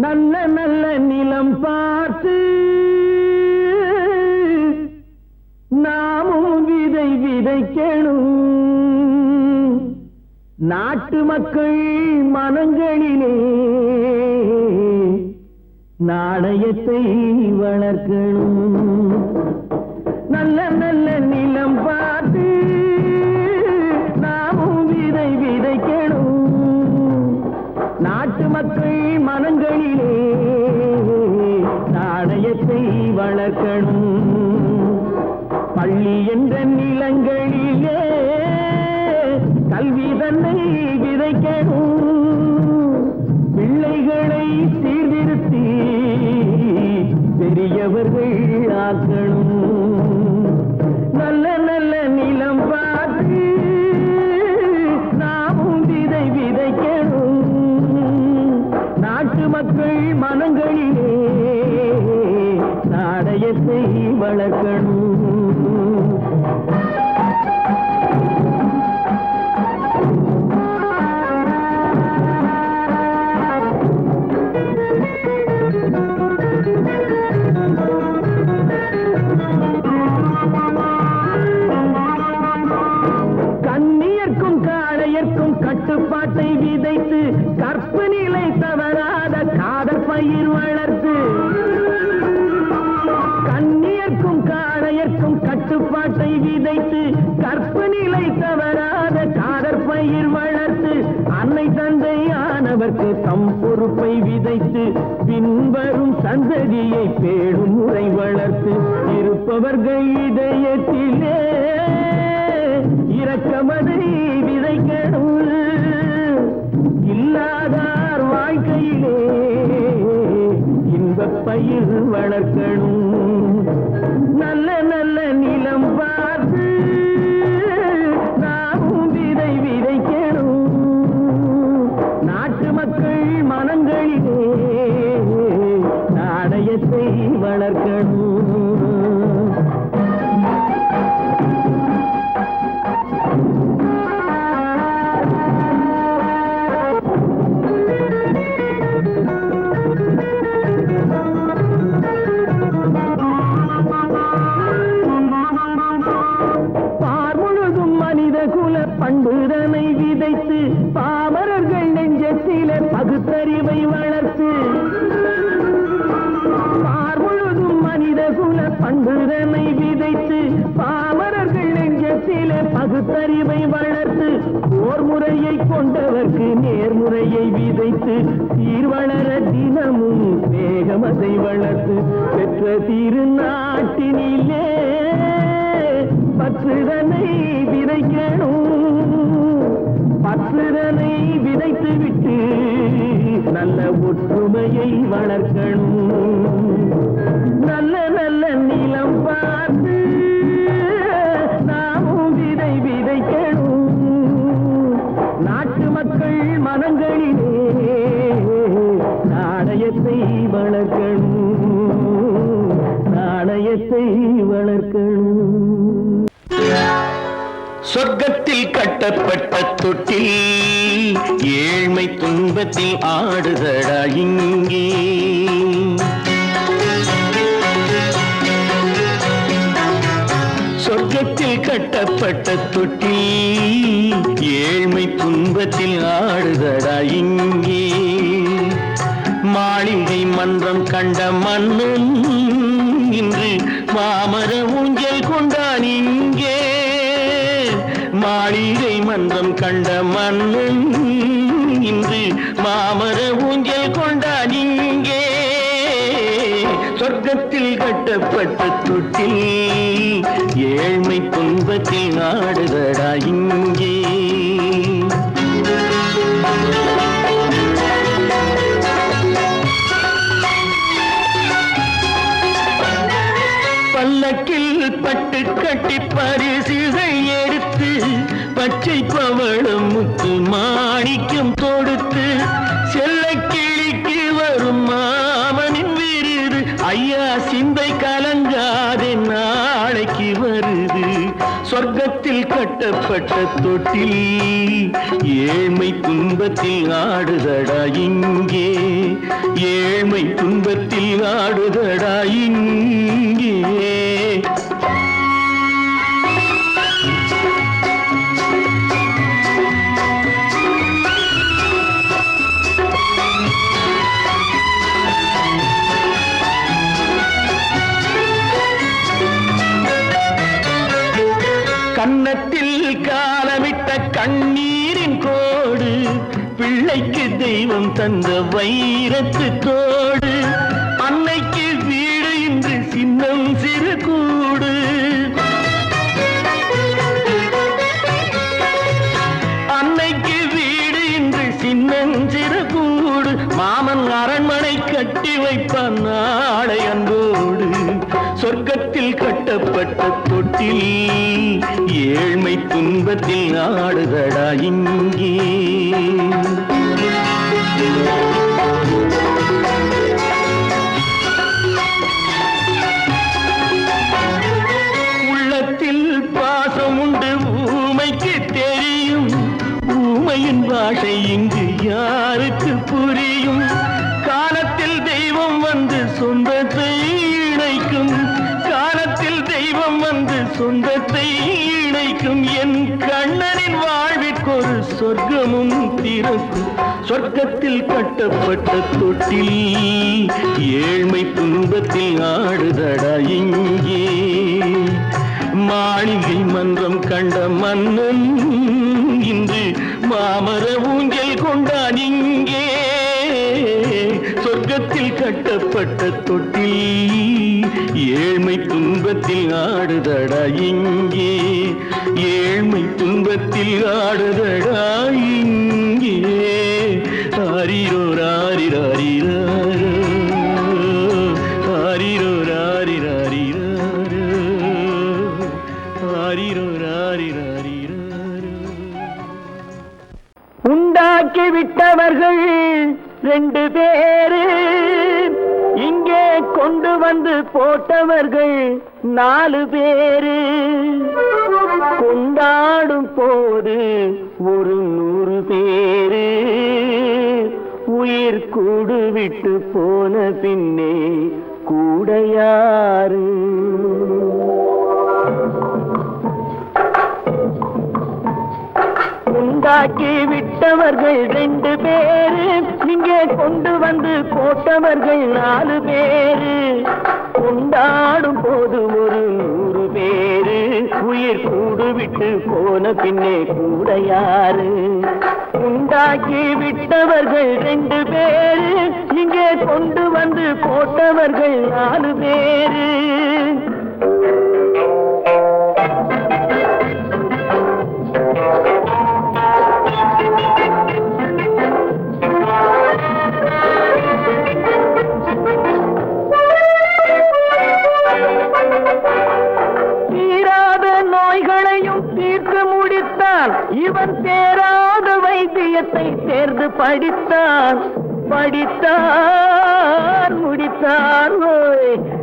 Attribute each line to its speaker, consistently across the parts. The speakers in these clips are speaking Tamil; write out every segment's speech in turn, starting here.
Speaker 1: நல்ல நல்ல நிலம் பார்த்து நாமும் விதை விதைக்கணும். நாட்டு மக்கள் மனங்களிலே நாணயத்தை வளர்க்கணும். நல்ல நல்ல நிலம் பார்த்து நாமும் விதை விதைக்கணும். நாட்டு மக்கள் மனங்களிலே நாணயத்தை வளர்க்கணும். பள்ளி என்ற நிலங்களிலே கல்வி தன்னை விதைக்கணும். பிள்ளைகளை சீர்திருத்தி பெரியவர்கள் ஆக்கணும். நல்ல நல்ல நிலம் பார்த்து நாமும் விதை விதைக்கணும். நாட்டு மக்கள் மனங்களிலே நாணயத்தை வளர்க்கணும். கண்ணியர்க்கும் காளையர்க்கும் கட்டுப்பாட்டை விதைத்து கற்பு நிலை தவறாத காதல் பயிர் வளர்த்து. கண்ணியர்க்கும் காளையர்க்கும் கட்டுப்பாட்டை விதைத்து கற்பு நிலை தவறாத காதல் பயிர் வளர்த்து. அன்னை தந்தையானவர்க்கு தம் பொறுப்பை விதைத்து பின்வரும் சந்ததியை பேடும் முறை வளர்த்து. இருப்பவர்கள் இதயத்திலே இரக்கமதை விதைக்கணும். இல்லாதார் வாழ்க்கையிலே இன்பப் பயிர் வளர்க்கணும். நல்ல நல்ல நிலம் பார்த்து நாமும் விதை விதைக்கணும். நாட்டு மக்கள் மனங்களிலே நாணயத்தை வளர்க்கணும். பண்புதனை விதைத்து பாமரர்கள் நெஞ்சத்திலே பகுத்தறிவை வளர்த்து. பார்முழுதும் மனித குல பண்புதனை விதைத்து பாமரர்கள் நெஞ்சத்திலே பகுத்தறிவை வளர்த்து. போர் முறையை கொண்டவர்க்கு நேர்முறையை விதைத்து சீர்வளர தினமும் வேகமதை வளர்த்து. பெற்ற திருநாட்டினிலே பற்றுதனை விதைக்கணும். பற்றுதனை விதைத்து விட்டு நல்ல ஒற்றுமையை வளர்க்கணும். நல்ல நல்ல நிலம் பார்த்து நாமும் விதை விதைக்கணும். நாட்டு மக்கள் மனங்களிலே நாணயத்தை வளர்க்கணும். நாணயத்தை வளர்க்கணும். சொர்க்கத்தில் கட்டப்பட்ட தொட்டில் ஏழ்மை துன்பத்தில் ஆடுதடா இங்கே. சொர்க்கத்தில் கட்டப்பட்ட தொட்டில் ஏழ்மை துன்பத்தில் ஆடுதடா இங்கே. மாளிகை மன்றம் கண்ட மன்னன் இன்று மாமர ஊஞ்சல் கொண்டான் இங்கே. மாளிகை மன்றம் கண்ட மன்னன் இன்று மாமர ஊஞ்சல் கொண்டான் இங்கே. சொர்க்கத்தில் கட்டப்பட்ட தொட்டில் ஏழ்மை துன்பத்தில் நாடுதடா இங்கே. பல்லக்கில் பட்டு கட்டி பரிசுகள் எடுத்து பச்சை பவளம் முத்து மாணிக்கம் தொடுத்து செல்ல கிளிக்கு வரும் மாமனின் விருது. ஐயா சிந்தை கலங்காதே நாளைக்கு வருது. சொர்க்கத்தில் கட்டப்பட்ட தொட்டில் ஏழ்மை துன்பத்தில் ஆடுதடா இங்கே, ஏழ்மை துன்பத்தில் ஆடுதடா இங்கே. கன்னத்தில் காலமிட்ட கண்ணீரின் கோடு, பிள்ளைக்கு தெய்வம் தந்த வைரத்து தோடு, அன்னைக்கு வீடு இன்று சின்னம் சிறு கூடு. அன்னைக்கு வீடு இன்று சின்னம் சிறு கூடு, மாமன் அரண்மனை கட்டி வைப்பான் நாளை அன்போடு. சொர்க்கத்தில் கட்டப்பட்ட தொட்டில் ஏழ்மை துன்பத்தில் ஆடுதடா இங்கே. உள்ளத்தில் பாசம் உண்டு ஊமைக்கு தெரியும், ஊமையின் பாஷை இங்கு யாருக்கு புரியும்? காலத்தில் தெய்வம் வந்து சொந்தத்தை இணைக்கும், காலத்தில் தெய்வம் வந்து சொந்தத்தை இணைக்கும். என் கண்ணனின் வாழ்விற்கொரு சொர்க்கமும் திறக்கும். சொர்க்கத்தில் கட்டப்பட்ட தொட்டில் ஏழ்மை துன்பத்தில் ஆடுதடா இங்கே. மாளிகை மன்றம் கண்ட மன்னன் இன்று மாமர ஊஞ்சல் கொண்டான் இங்கே. சொர்க்கத்தில் கட்டப்பட்ட தொட்டில் ஏழ்மை துன்பத்தில் ஆடுதடா இங்கே, ஏழ்மை துன்பத்தில் ஆடுதடா இங்கே. ஆரிரோ ராரிராரிரோ, ஆரிரோ ராரிராரிரோ, ஆரிரோ ராரிராரிரோ. உண்டாக்கி விட்டவர்கள் 2 பேரு, இங்கே கொண்டு வந்து போட்டவர்கள் 4 பேரு. கொண்டாடும் போது ஒரு 100 பேரு, உயிர் கூடு விட்டு போன பின்னே கூட யாரு? உண்டாக்கி விட்டவர்கள் 2 பேரு, இங்கே கொண்டு வந்து போட்டவர்கள் 4 பேரு. கொண்டாடும் போது ஒரு 100 பேரு, உயிர் கூடு விட்டு போன பின்னே கூட யாரு? உண்டாக்கி விட்டவர்கள் 2 பேரு, இங்கே கொண்டு வந்து போட்டவர்கள் 4 பேரு. இவன் தேராத வைத்தியத்தை தேர்ந்து படித்தான், படித்தான் முடித்தான்.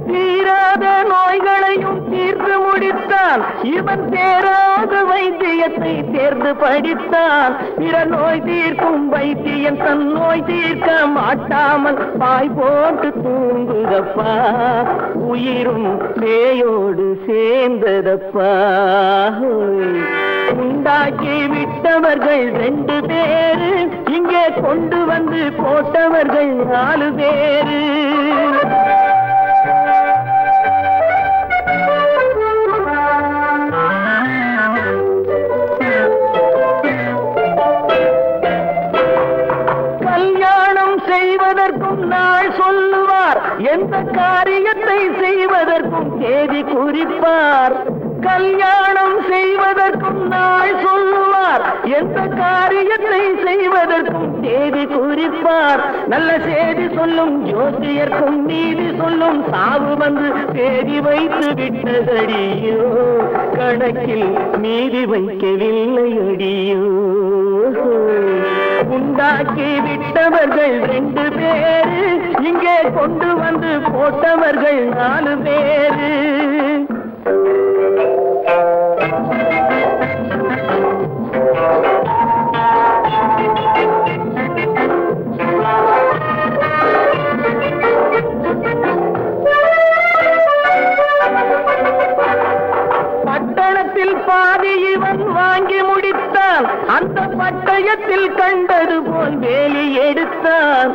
Speaker 1: தீராத நோய்களையும் தீர்த்து முடித்தான். இவன் தேராத வைத்தியத்தை தேர்ந்து படித்தான். பிற நோய் தீர்க்கும் வைத்தியன் தன் நோய் தீர்க்க மாட்டாமல் பாய் போட்டு தூங்குதப்பா, உயிரும் பேயோடு சேர்ந்ததப்பா. உண்டாக்கி விட்டவர்கள் 2 பேரு, இங்கே கொண்டு வந்து போட்டவர்கள் 4 பேரு. கல்யாணம் செய்வதற்கும் நாள் சொல்லுவார், எந்த காரியத்தை செய்வதற்கும் தேதி குறிப்பார். கல்யாணம் செய்வதற்கும் நாள் சொல்லுவார், எந்த காரியத்தை செய்வதற்கும் தேதி குறிப்பார். நல்ல செய்தி சொல்லும் ஜோசியர்க்கும் நீதி சொல்லும் சாவு வந்து தேதி வைத்து விட்டதடியோ, கணக்கில் மீதி வைக்கவில்லை அடியோ. உண்டாக்கி விட்டவர்கள் 2 பேரு, இங்கே கொண்டு வந்து போட்டவர்கள் 4 பேரு. பட்டயத்தில் கண்டது போல் வேலி எடுத்தான்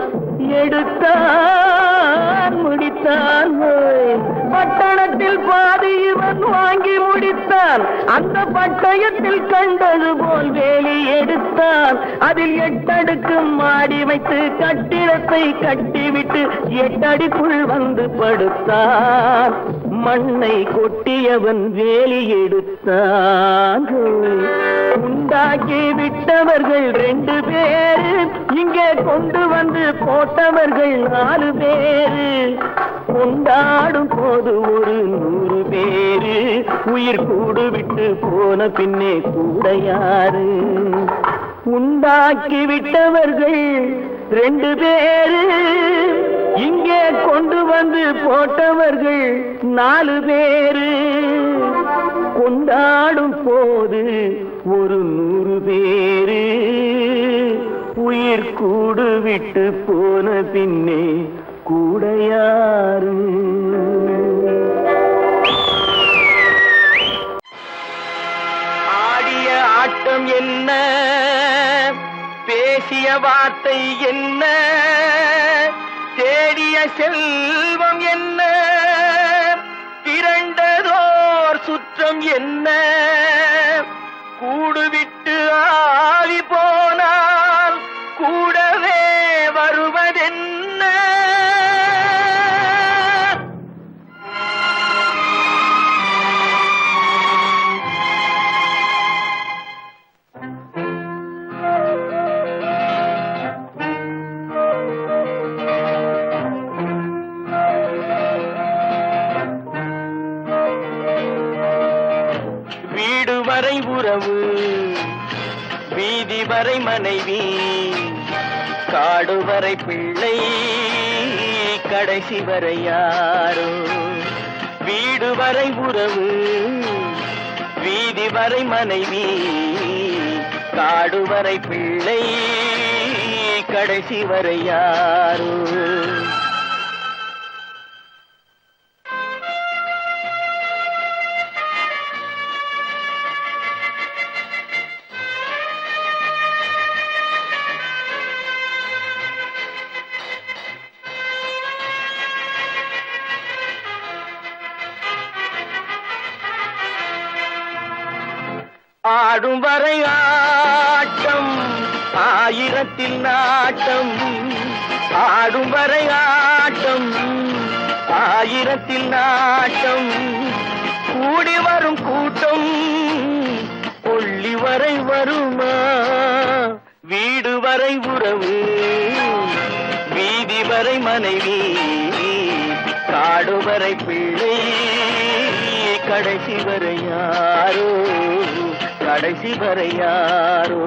Speaker 1: முடித்தான். பட்டணத்தில் பாதி இவன் வாங்கி முடித்தான். அந்த பட்டயத்தில் கண்டது போல் வேலி எடுத்தான். அதில் 8 அடுக்கு மாடி வைத்து கட்டிடத்தை கட்டிவிட்டு 8 அடிக்குள் வந்து படுத்தான். மண்ணை கொட்டியவன் வேலி எடுத்தான். உண்டாக்கி விட்டவர்கள் 2 பேரு, இங்கே கொண்டு வந்து போட்டவர்கள் 4 பேரு. கொண்டாடும் போது ஒரு 100 பேரு, உயிர் கூடு விட்டு போன பின்னே கூட யாரு? உண்டாக்கி விட்டவர்கள் 2 பேரு, இங்கே கொண்டு வந்து போட்டவர்கள் 4 பேரு. கொண்டாடும் போது ஒரு 100 பேரு, உயிர் கூடு விட்டு போன பின்னே கூட யாரு? ஆடிய ஆட்டம் என்ன, பேசிய வார்த்தை என்ன, தேடிய செல்வம் என்ன, திரண்டதோர் சுற்றம் என்ன, கூடு விட்டு ஆவி போனால் கூடவே வருவதென்ன? வீடு வரை உறவு, வீதி வரை மனைவி, காடு வரை பிள்ளை, கடைசி வரை யாரோ? வீடு வரை உறவு, வீதி வரை மனைவி, காடு வரை பிள்ளை, கடைசி வரை யாரோ? ஆடும் வரை ஆட்டம், ஆயிரத்தில் நாட்டம். ஆடும் வரை ஆட்டம், ஆயிரத்தில் நாட்டம். கூடி வரும் கூட்டம் கொள்ளி வரை வருமா? வீடு வரை உறவு, வீதி வரை மனைவி, காடு வரை பிள்ளை, கடைசி வரை யாரோ? கடைசி வரை யாரோ?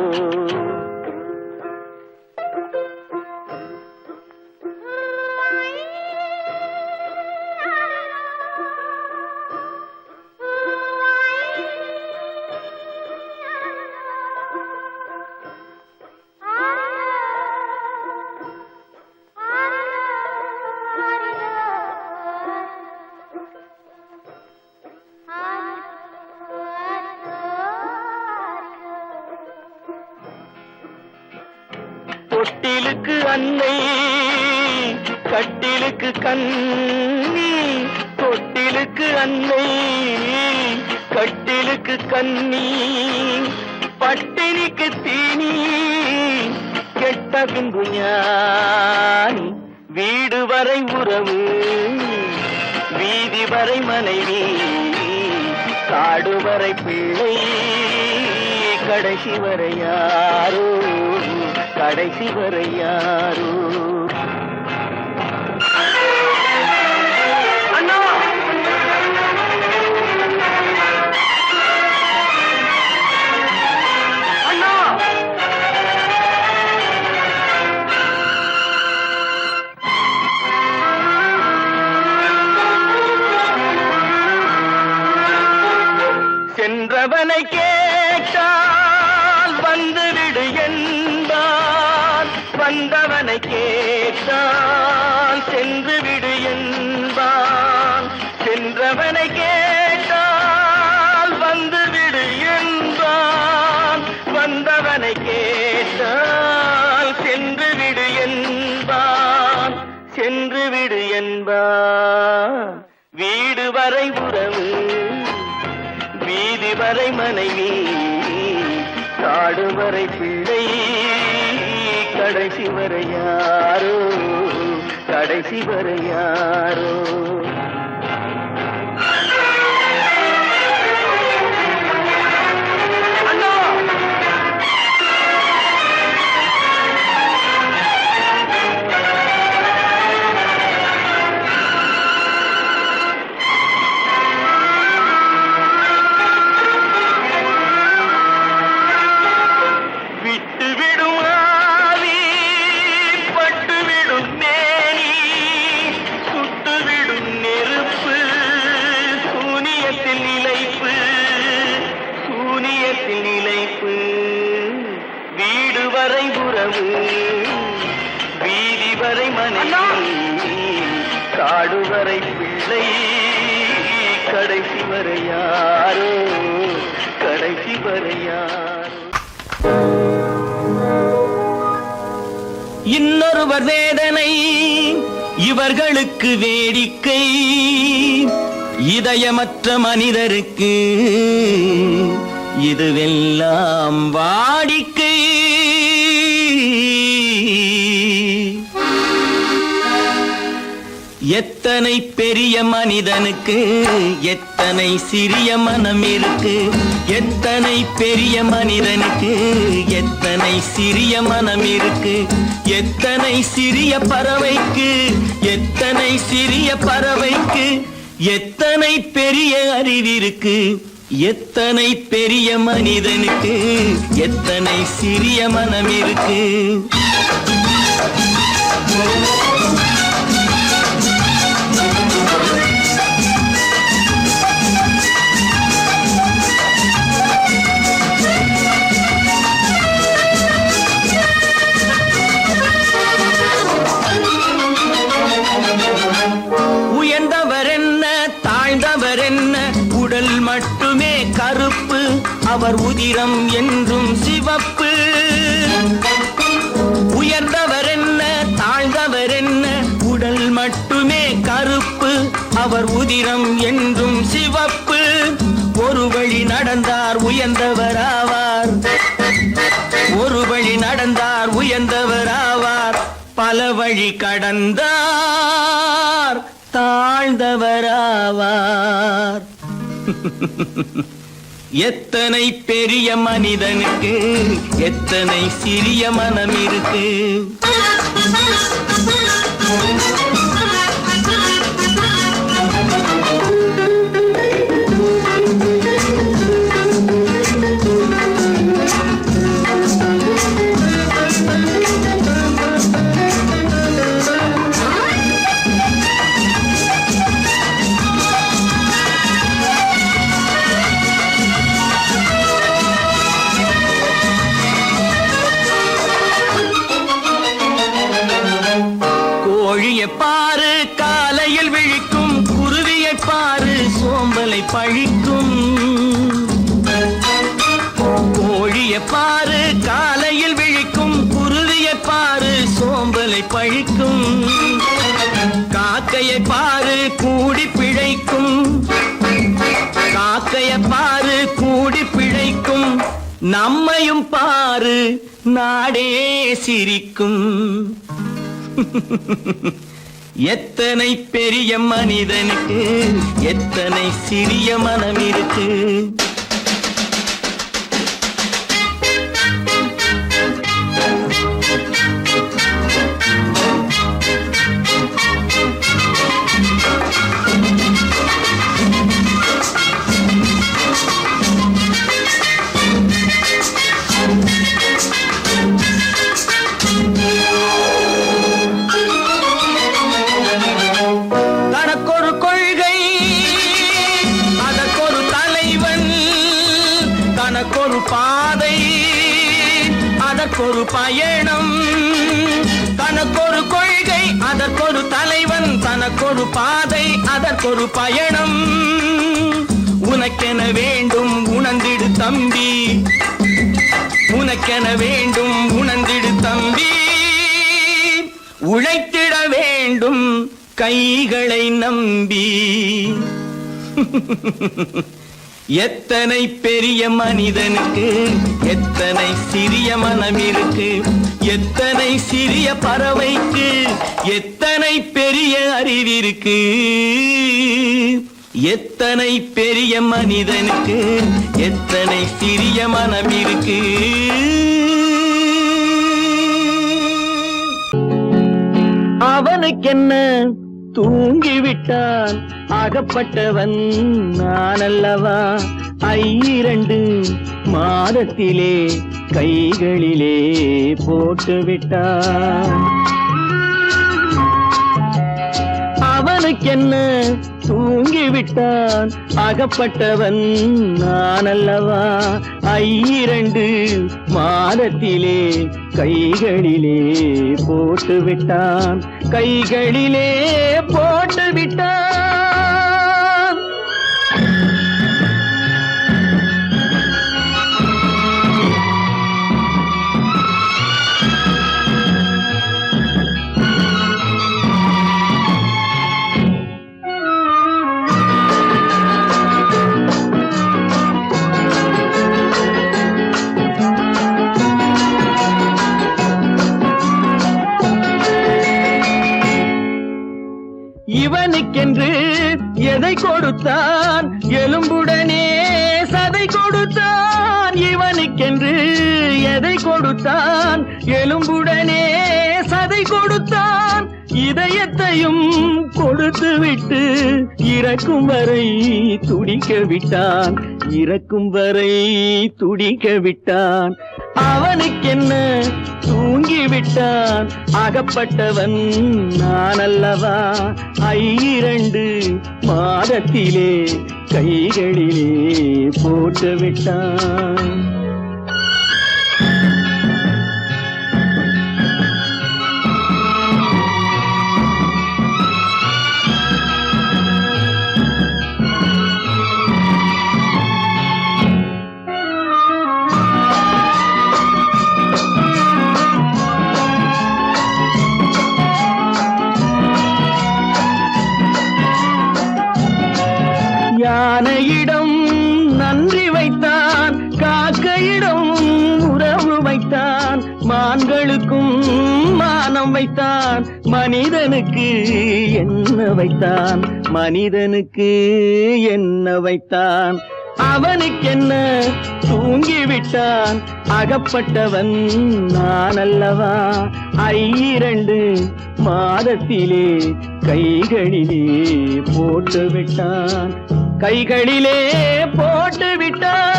Speaker 1: தொட்டிலுக்கு அன்னை, கட்டிலுக்கு கண்ணி. தொட்டிலுக்கு அன்னை, கட்டிலுக்கு கண்ணி. பட்டினிக்கு தீனி, கெட்ட பின்பு ஞானி. வீடு வரை உறவு, வீதி வரை மனைவி, காடு வரை பிள்ளை, கடைசி வரை யாரோ? கடைசி வரை யாரோ? அண்ணா, அண்ணா, சென்றவனை கேட்டால் வந்துவிடு என்பான், வந்தவனை கேட்டால் சென்று விடு என்பான். சென்றவனை கேட்டால் வந்துவிடு என்பான், வந்தவனை வரை மனைவி, காடு வரை பிள்ளை, கடைசி வரை யாரோ, கடைசி வரை யாரோ. வீடு வரை உறவு, வீதி வரை மனைவி, காடு வரை பிள்ளை, கடைசி வரை யாரோ, கடைசி வரை யாரோ. இன்னொருவர் வேதனை இவர்களுக்கு வேடிக்கை, இதயமற்ற மனிதருக்கு இதுவெல்லாம் வாடிக்கை. எத்தனை பெரிய மனிதனுக்கு எத்தனை சிறிய மனம் இருக்கு, எத்தனை பெரிய மனிதனுக்கு எத்தனை சிறிய மனம் இருக்கு, எத்தனை சிறிய பறவைக்கு எத்தனை சிறிய பறவைக்கு எத்தனை பெரிய அறிவிருக்கு, எத்தனை பெரிய மனிதனுக்கு எத்தனை சிறிய மனம் இருக்கு. உயர்ந்தவர் என்ன தாழ்ந்தவர் என்ன, உடல் மட்டுமே கருப்பு, அவர் உதிரம் என்றும் சிவப்பு. உயர்ந்தவர் என்ன தாழ்ந்தவர் என்ன, உடல் மட்டுமே கருப்பு, அவர் உதிரம் என்றும் சிவப்பு. ஒரு வழி நடந்தார் உயர்ந்தவர் ஆவார், ஒரு வழி நடந்தார் உயர்ந்தவர் ஆவார், பல வழி கடந்தார் தாழ்ந்தவராவார். எத்தனை பெரிய மனிதனுக்கு எத்தனை சிறிய மனம் இருக்கு. கோழியை பாரு காலையில் விழிக்கும், குருவியை பாரு சோம்பலை பழிக்கும். கோழியை பாரு காலையில் விழிக்கும், குருவியை பாரு சோம்பலை பழிக்கும். காக்கையை பாரு கூடி பிழைக்கும், காக்கையை பாரு கூடி பிழைக்கும். நம்மையும் பாரு நாடே சிரிக்கும். எத்தனை பெரிய மனிதனுக்கு எத்தனை சிறிய மனம் இருக்கு. தனக்கொரு பாதை அதற்கொரு பயணம், தனக்கொரு கொள்கை அதற்கொரு தலைவன், தனக்கொரு பாதை அதற்கொரு பயணம். உனக்கென வேண்டும் உணர்ந்திடு தம்பி, உனக்கென வேண்டும் உணர்ந்திடு தம்பி. உழைத்திட வேண்டும் கைகளை நம்பி. எத்தனை பெரிய மனிதனுக்கு எத்தனை சிறிய மனம் இருக்கு, எத்தனை சிறிய பறவைக்கு எத்தனை பெரிய அறிவிருக்கு. எத்தனை பெரிய மனிதனுக்கு எத்தனை சிறிய மனம் இருக்கு. அவனுக்கென்ன தூங்கிவிட்டான் அகப்பட்டவன் நான் அல்லவா. 2 மாதத்திலே கைகளிலே போட்டுவிட்டான். அவனுக்கென்ன தூங்கிவிட்டான் அகப்பட்டவன் நான் அல்லவா. 2 மாதத்திலே கைகளிலே போட்டுவிட்டான், கைகளிலே போட்டுவிட்டான். இவனுக்கென்று எதை கொடுத்தான் எலும்புடனே சதை கொடுத்தான். இவனுக்கென்று எதை கொடுத்தான் எலும்புடனே சதை கொடுத்தான். இதயத்தையும் கொடுத்து விட்டு இறக்கும் வரை துடிக்க விட்டான், இறக்கும் வரை துடிக்க விட்டான். அவனுக்கென்ன தூங்கிவிட்டான் அகப்பட்டவன் நான் அல்லவா. 2 மாதத்திலே கைகளிலே போட்டுவிட்டான். யானையிடம் நன்றி வைத்தான், காக்கையிடம் உறவு வைத்தான், மான்களுக்கும் மானம் வைத்தான், மனிதனுக்கு என்ன வைத்தான், மனிதனுக்கு என்ன வைத்தான். அவனுக்கென்ன தூங்கிவிட்டான் அகப்பட்டவன் நான் அல்லவா. 2 மாதத்திலே கைகளிலே போட்டுவிட்டான், கைகளிலே போட்டுவிட்டான்.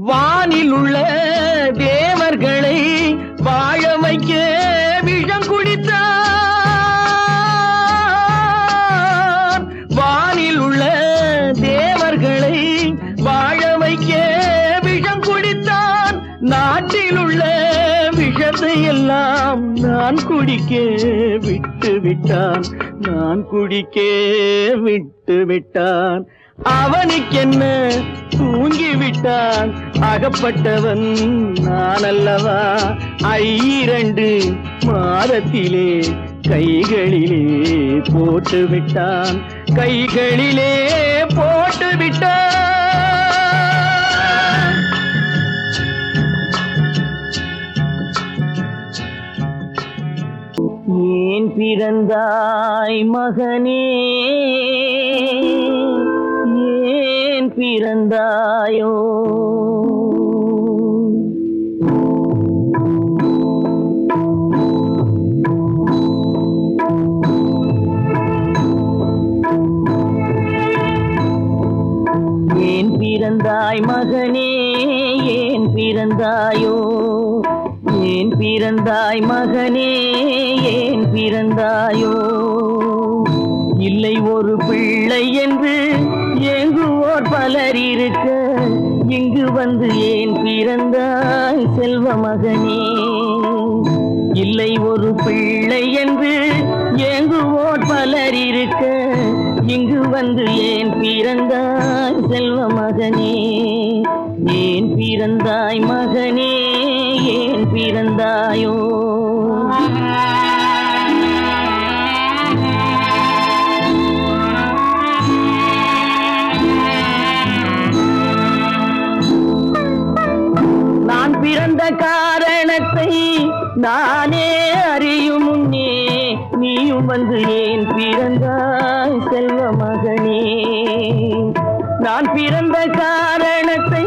Speaker 1: வானில் உள்ள தேவர்களை வாழ வைக்க விஷம் குடித்தான். வானில் உள்ள தேவர்களை வாழ வைக்க விஷம் குடித்தான். நாட்டில் உள்ள விஷத்தை எல்லாம் நான் குடிக்க விட்டு விட்டான், நான் குடிக்க விட்டு விட்டான். அவனுக்கென்ன தூங்கிவிட்டான் அகப்பட்டவன் நான் அல்லவா. 2 மாதத்திலே கைகளிலே போட்டுவிட்டான், கைகளிலே போட்டுவிட்டான். ஏன் பிறந்தாய் மகனே, ஏன் பிறந்தாயோ. ஏன் பிறந்தாய் மகனே, ஏன் பிறந்தாயோ. ஏன் பிறந்தாய் மகனே, ஏன் பிறந்தாயோ. இல்லை ஒரு பிள்ளை என்று ஏங்குவோர் பலர் இருக்க, இங்கு வந்து ஏன் பிறந்தாய் செல்வ மகனே? இல்லை ஒரு பிள்ளை என்று ஏங்குவோர் பலர் இருக்க, இங்கு வந்து ஏன் பிறந்தாய் செல்வ மகனே? ஏன் பிறந்தாய் மகனே? ஏன் பிறந்தாயோ? நான் பிறந்த காரணத்தை நானே அறியும் முன்னே நீயும் வந்து ஏன் பிறந்தாய் செல்வ மகனே? நான் பிறந்த காரணத்தை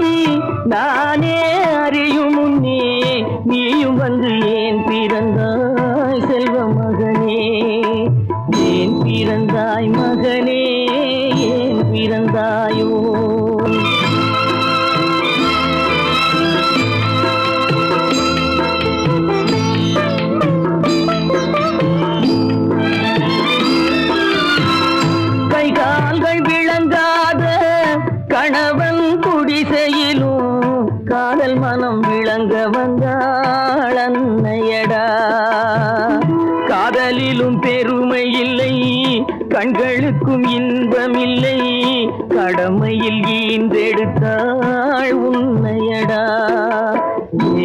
Speaker 1: நானே அறியும் முன்னே நீயும் வந்து ஏன் பிறந்தாய் செல்வ மகனே? ஏன் பிறந்தாய் மகனே? ஏன் பிறந்தாயோ? கணவன் குடிசையிலும் காதல் மனம் விளங்க வந்தாள் அன்னையடா. காதலிலும் பெருமை இல்லை, கண்களுக்கும் இன்பமில்லை, கடமையில் ஈன்றெடுத்தாள் உன்னையடா.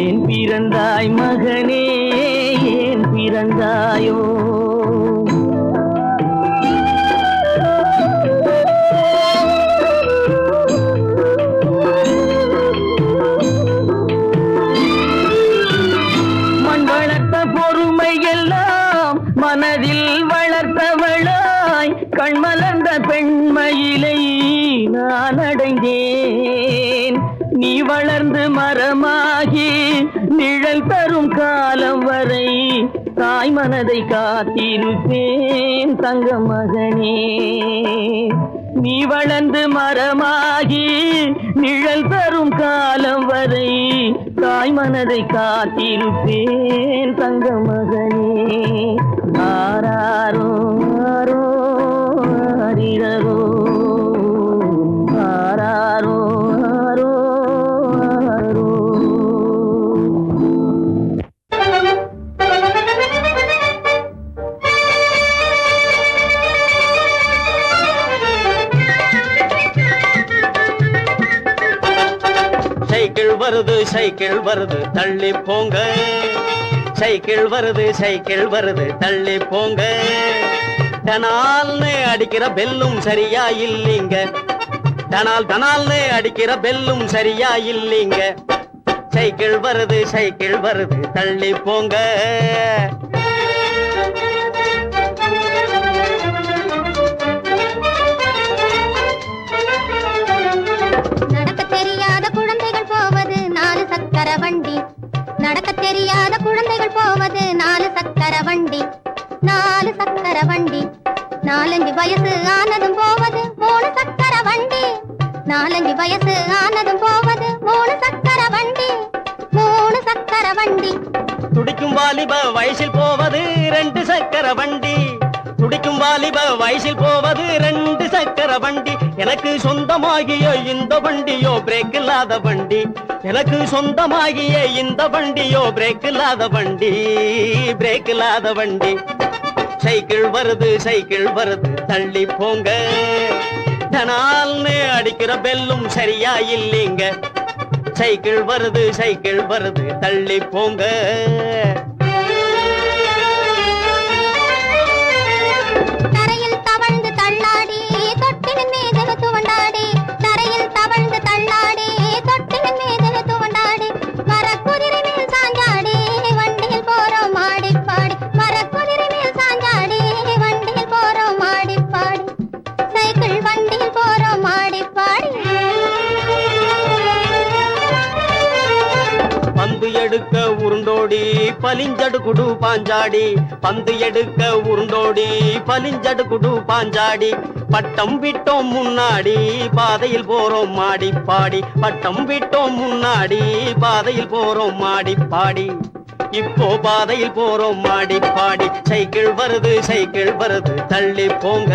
Speaker 1: ஏன் பிறந்தாய் மகனே? ஏன் பிறந்தாயோ? மனதில் வளர்த்தவளாய் கண்மலர்ந்த பெண்மயிலை நான் அடைந்தேன். நீ வளர்ந்து மரமாகி நிழல் தரும் காலம் வரை தாய் மனதை காத்திருப்பேன் தங்க மகனே. நீ வளர்ந்து மரமாகி நிழல் தரும் காலம் வரை தாய் மனதை காத்திருப்பேன் தங்க மகனே. ஆராரோ ஆரோ ஆரிரரோ, ஆராரோ ஆரோ ஆரோ.
Speaker 2: சைக்கிள் வருது சைக்கிள் வருது தள்ளி போங்க, சைக்கிள் வருது சைக்கிள் வருது தள்ளி போங்க. டனால்னு அடிக்கிற பெல்லும் சரியா இல்லீங்க, டனால் டனால்னு அடிக்கிற பெல்லும் சரியா இல்லீங்க. சைக்கிள் வருது சைக்கிள் வருது தள்ளி போங்க.
Speaker 3: வண்டி நடக்க தெரியாத குழந்தைகள் போவது 4 சக்கர வண்டி, 4 சக்கர வண்டி. 4-5 வயசு ஆனதும் போவது 3 சக்கர வண்டி, 4-5 வயசு ஆனதும் போவது 3 சக்கர வண்டி, 3 சக்கர வண்டி.
Speaker 2: துடிக்கும் வாலிப வயசில் போவது 2 சக்கர வண்டி, துடிக்கும் வாலிப வயசில் போவது 2 சக்கர வண்டி. எனக்கு சொந்தமாகிய இந்த வண்டியோ பிரேக் இல்லாத வண்டி, எனக்கு சொந்தமாகிய இந்த வண்டியோ பிரேக் இல்லாத வண்டி, பிரேக் இல்லாத வண்டி. சைக்கிள் வருது சைக்கிள் வருது தள்ளி போங்க, டனால்னு அடிக்கிற பெல்லும் சரியா இல்லீங்க. சைக்கிள் வருது சைக்கிள் வருது தள்ளி போங்க.
Speaker 3: தரையில் தவழ்ந்து தள்ளாடி தொட்டிலின் மீது துவண்டாடி, தரையில் தவழ்ந்து தள்ளாடி தொட்டிலின் மீது துவண்டாடி. மரக்குதிரை மேல் சாஞ்சாடி வண்டியில் போறோம் மாடி பாடி, மரக்குதிரை மேல் சாஞ்சாடி வண்டியில் போறோம் மாடி பாடி, சைக்கிள் வண்டியில் போறோம் மாடி பாடி.
Speaker 2: பந்து எடுக்க உருண்டோடி பலிஞ்சடு குடு பாஞ்சாடி, பந்து எடுக்க உருண்டோடி பலிஞ்சடு குடு பாஞ்சாடி. பட்டம் விட்டோம் முன்னாடி பாதையில் போறோம் மாடி பாடி, பட்டம் விட்டோம் முன்னாடி பாதையில் போறோம் மாடி பாடி. இப்போ பாதையில் போறோம் மாடி பாடி. சைக்கிள் வருது சைக்கிள் வருது தள்ளி போங்க,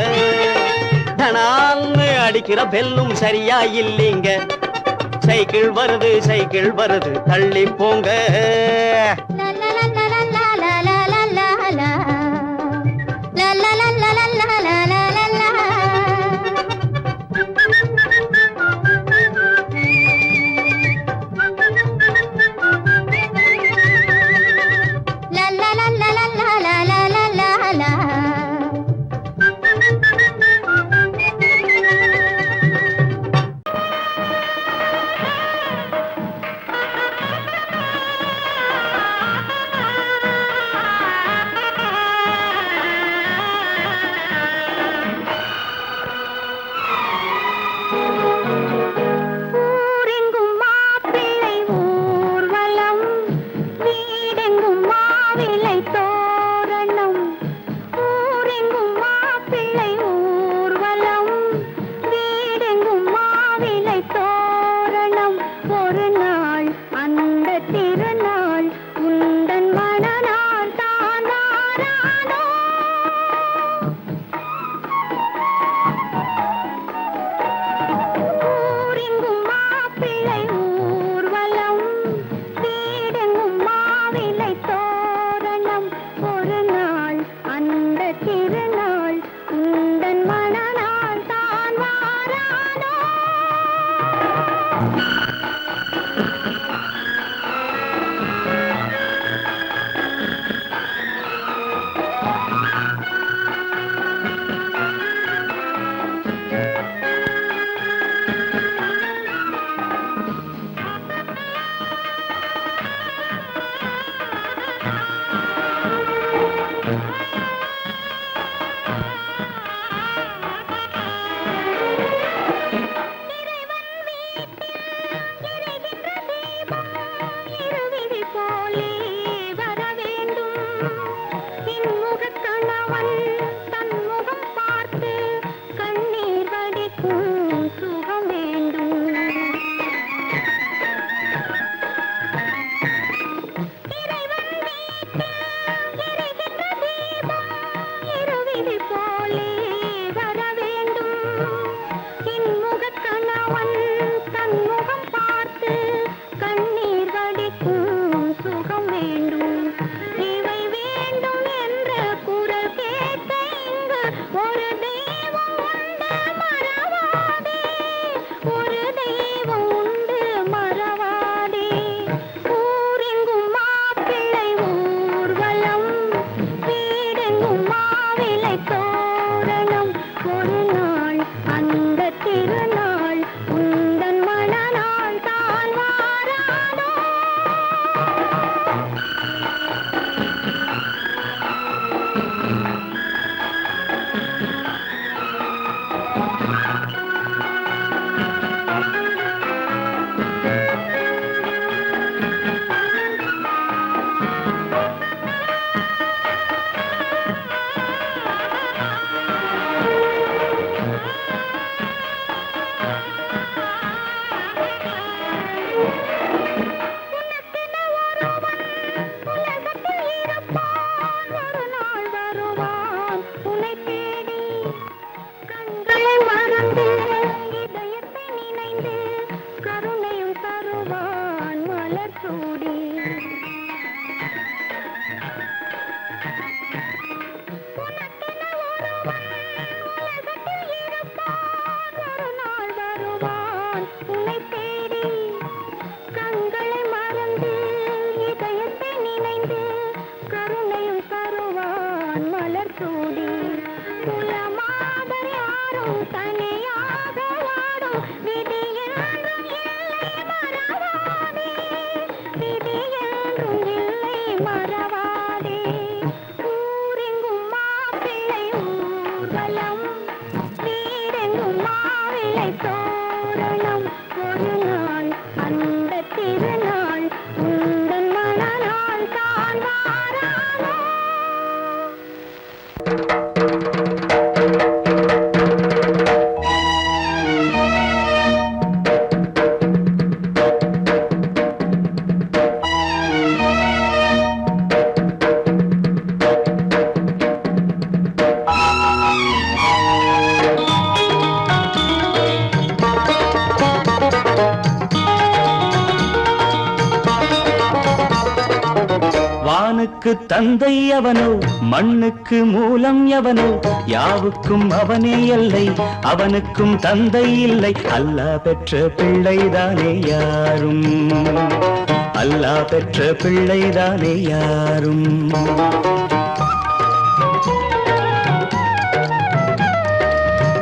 Speaker 2: டனால்னு அடிக்கிற பெல்லும் சரியா இல்லீங்க. சைக்கிள் வருது சைக்கிள் வருது தள்ளி போங்க
Speaker 4: வானுக்கு தந்தை அவனோ, மண்ணுக்கு மூலம் எவனோ, யாவுக்கும் அவனே எல்லை, அவனுக்கும் தந்தை இல்லை. அல்லாஹ் பெற்ற பிள்ளைதானே யாரும், அல்லாஹ் பெற்ற பிள்ளைதானே யாரும்.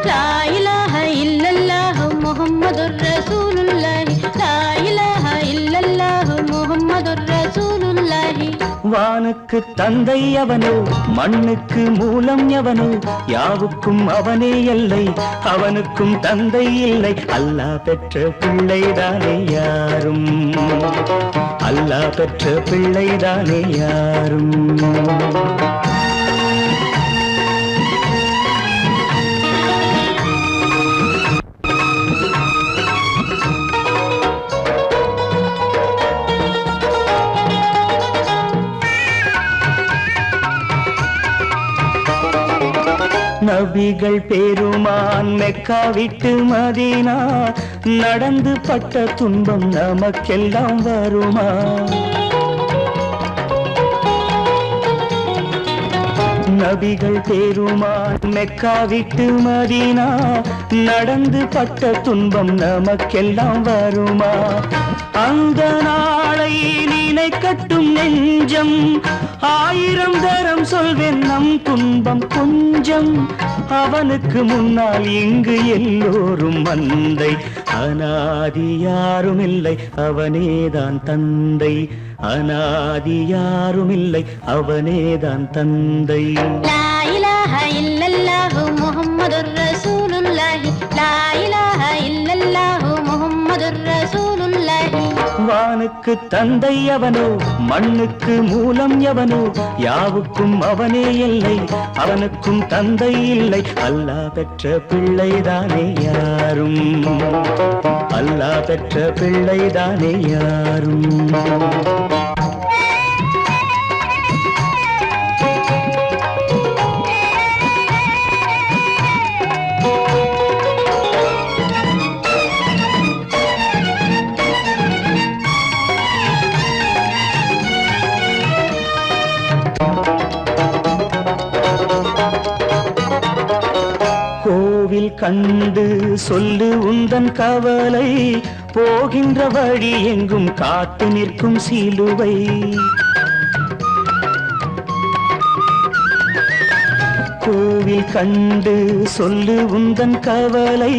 Speaker 3: லா இலாஹ இல்லல்லாஹ் முஹம்மதுர் ரசூலுல்லாஹ், லா இலாஹ இல்லல்லாஹ் முஹம்மதுர் ரசூலுல்லாஹ்.
Speaker 4: வானுக்கு தந்தை அவனோ, மண்ணுக்கு மூலம் எவனோ, யாவுக்கும் அவனே எல்லை, அவனுக்கும் தந்தை இல்லை. அல்லாஹ் பெற்ற பிள்ளைதானே யாரும், அல்லாஹ் பெற்ற பிள்ளைதானே யாரும். நபிகள் பெருமான் மெக்கா விட்டு மதீனா நடந்து பட்ட துன்பம் நமக்கெல்லாம் வருமா? நபிகள் பெருமான் மெக்கா விட்டு மதீனா நடந்து பட்ட துன்பம் நமக்கெல்லாம் வருமா? அந்த நாளை நினைக்கட்டும் நெஞ்சம், ஆயிரம் தரம் சொல்வேன் நம் துன்பம் கொஞ்சம். அவனுக்கு முன்னால் இங்கு எல்லோரும் மந்தை, அனாதி யாரும் இல்லை அவனேதான் தந்தை, அனாதி யாரும் இல்லை அவனேதான் தந்தை.
Speaker 3: லா இலாஹ இல்லல்லாஹ் முஹம்மதுர் ரசூலுல்லாஹ், லா இலாஹ இல்லல்லாஹ் முஹம்மதுர் ரசூலுல்லாஹ்.
Speaker 4: வானுக்கு தந்தை அவனோ, மண்ணுக்கு மூலம் எவனோ, யாவுக்கும் அவனே எல்லை, அவனுக்கும் தந்தை இல்லை. அல்லாஹ் பெற்ற பிள்ளைதானே யாரும், அல்லாஹ் பெற்ற பிள்ளைதானே யாரும். கோவில் கண்டு சொல்லு உந்தன் கவலை, போகின்ற வழி எங்கும் காத்து நிற்கும் சிலுவை. கோவில் கண்டு சொல்லு உந்தன் கவலை,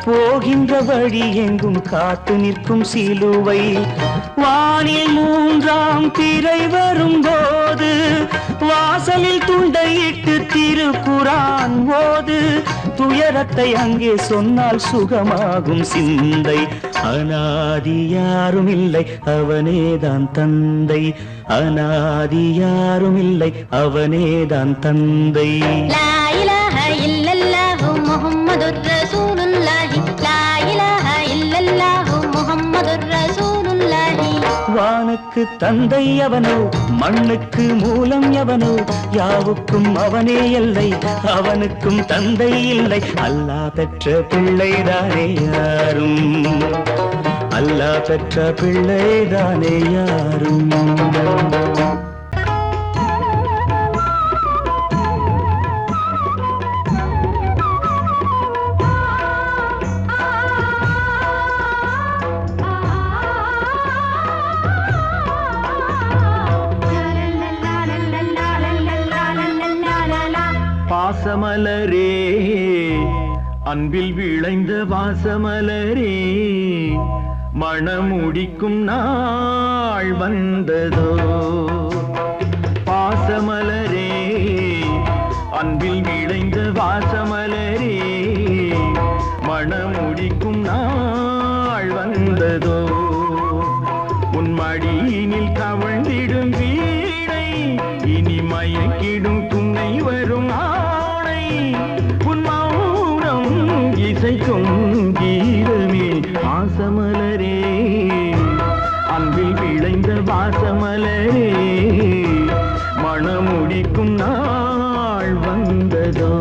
Speaker 4: போகின்ற வழி எங்கும் காத்து நிற்கும் சிலுவை. வானில் மூன்றாம் பிறை வரும்போது, வாசலில் துண்டையிட்டு திருக்குரான் ஓது. துயரத்தை அங்கே சொன்னால் சுகமாகும் சிந்தை, அனாதி யாரும் இல்லை அவனேதான் தந்தை, அனாதி யாரும் இல்லை அவனேதான் தந்தை.
Speaker 3: லா இலாஹ இல்லல்லாஹ் முஹம்மதுர் ரசூலுல்லாஹ், லா இலாஹ இல்லல்லாஹ் முஹம்மதுர் ரசூலுல்லாஹ்.
Speaker 4: வானுக்கு தந்தை அவனோ, மண்ணுக்கு மூலம் எவனோ, யாவுக்கும் அவனே எல்லை, அவனுக்கும் தந்தை இல்லை. அல்லாஹ் பெற்ற பிள்ளைதானே யாரும், அல்லாஹ் பெற்ற பிள்ளைதானே யாரும்.
Speaker 5: பாசமலரே, அன்பில் விளைந்த வாசமலரே, மணமுடிக்கும் நாள் வந்ததோ. பாசமலரே, அன்பில் விளைந்த வாசமலரே, மணமுடிக்கும் நாள் வந்ததோ. உன் மடியினில் கவழ்ந்திடும் வீணை, இனி மயக்கிடும் துணை வரும் ஆணை. உன் மௌனம் இசைக்கும் கீதமே வாசமலரே, அன்பில் விளைந்த வாசமலரே, மணமுடிக்கும் நாள் வந்ததோ.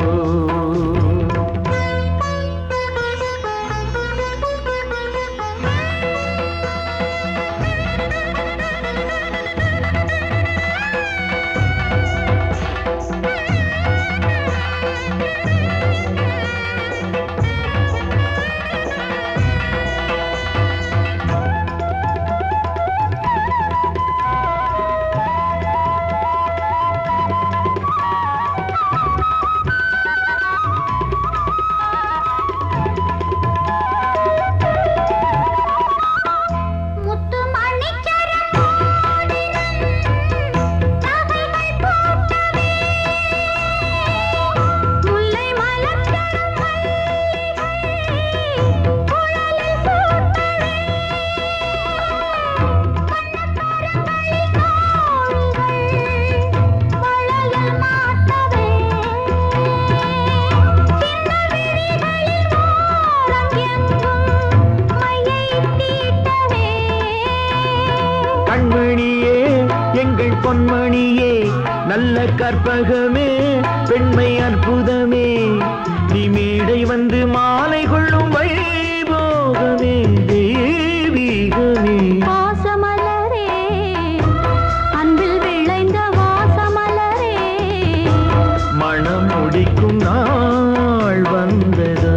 Speaker 5: கண்மணியே எங்கள் பொன்மணியே நல்ல கற்பகமே பெண்மை அற்புதமே நீ மேடை வந்து மாலை கொள்ளும் வைபோகமே தெய்வீகமே
Speaker 3: வாசமலரே அன்பில் விளைந்த வாசமலரே
Speaker 5: மனம் முடிக்கும் நாள் வந்ததா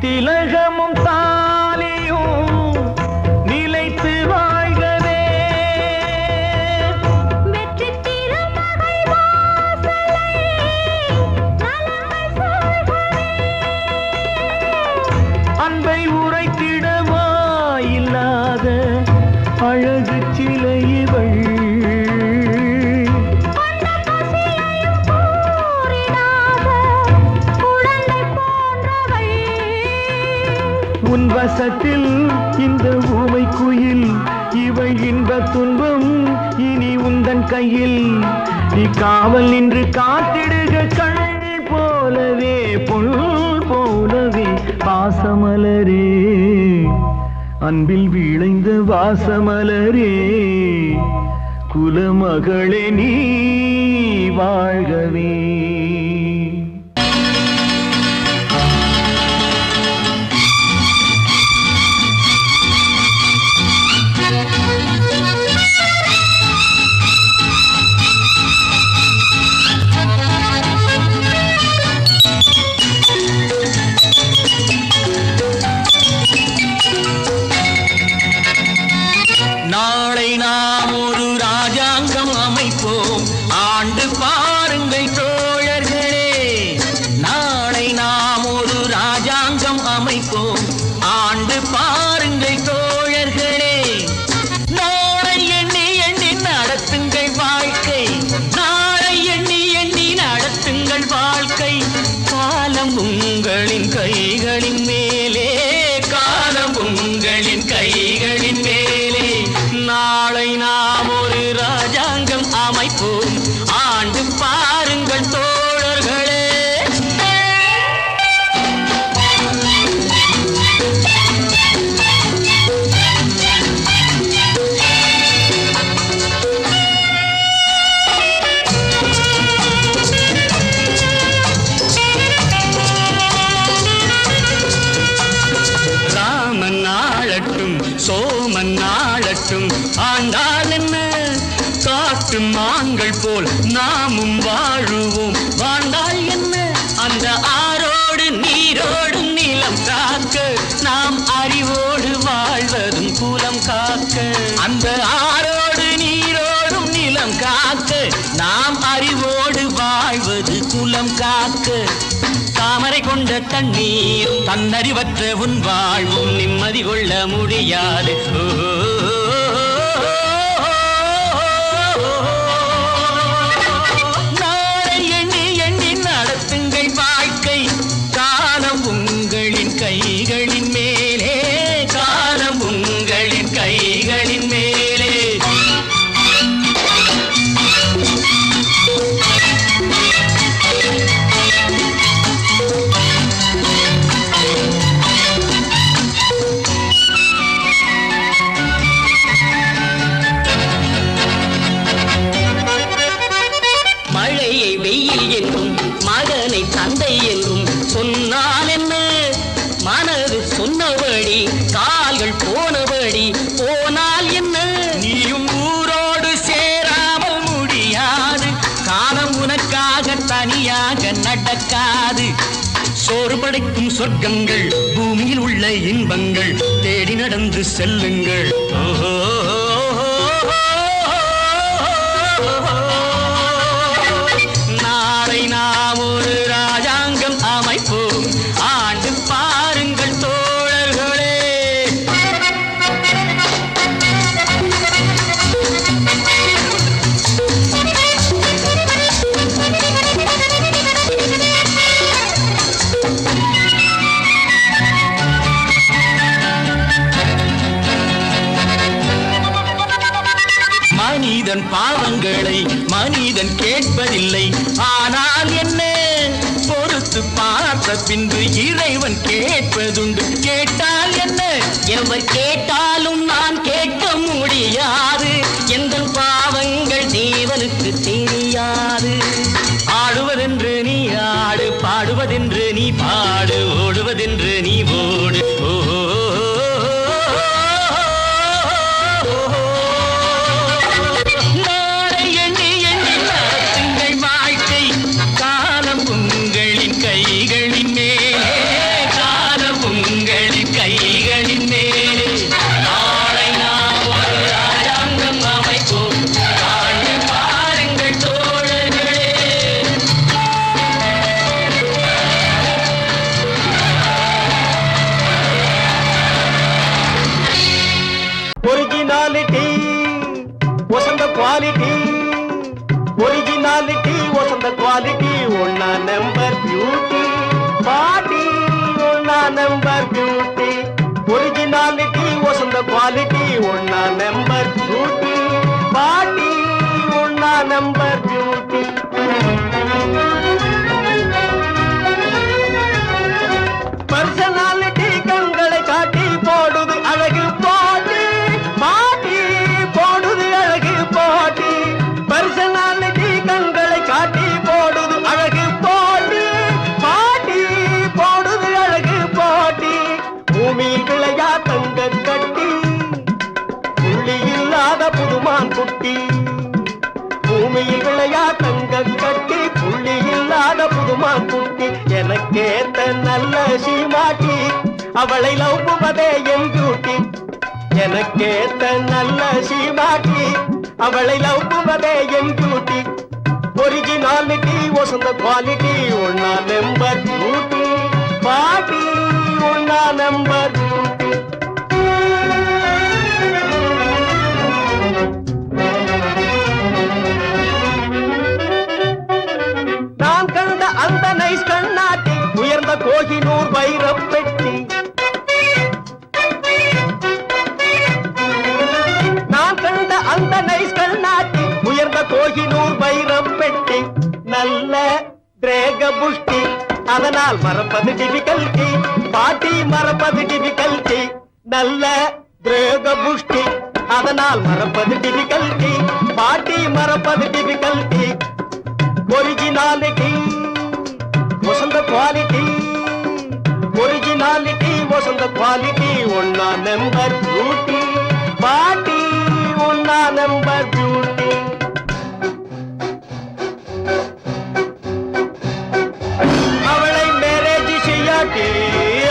Speaker 5: திலகமும் தாலியும் நிலைத்து வாழ்கவே
Speaker 3: வெற்றி திருமகள் வாசலை நலங்கள் சூழ்கவே
Speaker 5: அன்பை உரைத்திடவா இல்லாத அழகு சிலை இவள் உன் வசத்தில் இந்த ஊமை குயில் இவள் இன்ப துன்பம் இனி உந்தன் கையில் நீ காவல் நின்று காத்திடுக கண் போலவே பொன் போலவே பாசமலரே அன்பில் விளைந்த வாசமலரே குலமகளே நீ வாழ்கவே
Speaker 4: நாளை நாம் ஒரு ராஜாங்கம் அமைப்போம் ஆண்டு பாருங்கள் தோழர்களே நாளை நாம் ஒரு ராஜாங்கம் அமைப்போம் ஆண்டு பாருங்கள் தோழர்களே நாளை எண்ணி எண்ணி நடத்துங்கள் வாழ்க்கை நாளை எண்ணி எண்ணி நடத்துங்கள் வாழ்க்கை காலம் உங்களின் கைகளின் மேலே காலம் உங்களின் கைகளின் மேலே நாளை நாம் ஒரு ராஜாங்கம் அமைப்போம் ஆண்டு பாருங்கள் தோழர்களே ராமன் ஆளட்டும் சோமன் ஆளட்டும் ஆண்டால் என்ன காட்டு மான்கள் போல் நாமும் வாழுவோம் வாழ்ந்தால் என்ன அந்த ஆரோடு நீரோடும் நிலம் காக்க நாம் அறிவோடு வாழ்வதும் குலம் காக்க அந்த ஆரோடு நீரோடும் நிலம் காக்க நாம் அறிவோடு வாழ்வது குலம் காக்க தாமரை கொண்ட தண்ணீர் தன்னறிவற்ற உன் வாழ்வும் நிம்மதி கொள்ள முடியாது நாளை எண்ணி எண்ணி நடத்துங்கள் வாழ்க்கை காலம் உங்களின் கைகளின் மேலே காலம் உங்களின் கைகளின் மேலே மழையை வெயில் என்றும் மகனை தந்தை என்றும் சொன்னால் என்ன மனது சொன்னபடி கால்கள் போனபடி போனால் என்ன நீயும் ஊரோடு சேராமல் முடியாது காலம் உனக்காக தனியாக நடக்காது சோறு படைக்கும் சொர்க்கங்கள் பூமியில் உள்ள உள்ள இன்பங்கள் தேடி நடந்து செல்லுங்கள். நாளை நாம் ஒரு ராஜாங்கம் அமைப்போம், ஆண்டு பாருங்கள் தோழர்களே. மனிதன் பாவங்களை மனிதன் கேட்பதில்லை, ஆனால் என்ன பொறுத்து பார்த்த பின்பு இறைவன் கேட்பதுண்டு. கேட்டால் என்ன? எவர் கேட்டாலும் நான் கேட்க முடியாது, எந்த பாவங்கள் தேவனுக்கு தெரியாது. ஆடுவதென்று நீ ஆடு, பாடுவதென்று நீ பாடு, ஓடுவதென்று நீ ஓடு.
Speaker 2: ஒரிஜினாலிட்டி வசந்த குவாலிட்டி, ஒன்னா நம்பர் பியூட்டி பாட்டி, ஒன்னா நம்பர் பியூட்டி. ஒரிஜினாலிட்டி வசந்த குவாலிட்டி, ஒன்னா நம்பர் பியூட்டி பாட்டி, ஒன்னா நம்பர் பியூட்டி. பர்சனாலிட்டி கண்களை காட்டி போடுது அழகு பாட்டி, பாட்டி போடுது அழகு பாட்டி. பர்சனாலிட்டி கண்களை காட்டி போடுது அழகு பாட்டி, பாட்டி போடுது அழகு பாட்டி. பூமியில் விளையா தங்க கட்டி, புள்ளி இல்லாத புதுமான் குட்டி. பூமியில் விளையா தங்க கட்டி, புள்ளி இல்லாத புதுமான் குட்டி. எனக்கேத்த நல்ல சீமாட்டி, அவளை லவ்வுவதே என் டியூட்டி. எனக்கேத்த நல்ல சீமாட்டி, அவளை லவ்வுவதே என் டியூட்டி. ஒரிஜினாலிட்டி வசந்த குவாலிட்டி, ஒன்னா நம்பர் பியூட்டி பாட்டி, ஒன்னா நம்பர் பியூட்டி. நான் கண்ட அந்த நைஸ் கண்ணாட்டி, உயர்ந்த கோகினூர் வைரப் பெட்டி. நான் கண்ட அந்த நைஸ் கண்ணாட்டி, உயர்ந்த கோகினூர் வைரப் பெட்டி. நல்ல திரேக புஷ்டி, அதனால் மறப்பது டிபிகல்டி பாட்டி, மறப்பது டிபிகல்டி. நல்ல திரேக புஷ்டி, அதனால் மறப்பது டிபிகல்டி பாட்டி, மறப்பது டிபிகல்டி. ஒரிஜினாலிட்டி வசந்த குவாலிட்டி, ஒரிஜினாலிட்டி வசந்த குவாலிட்டி, ஒன்னா நம்பர் பியூட்டி பாட்டி, ஒன்னா நம்பர் பியூட்டி. அவளை மேரேஜ் செய்யாட்டி,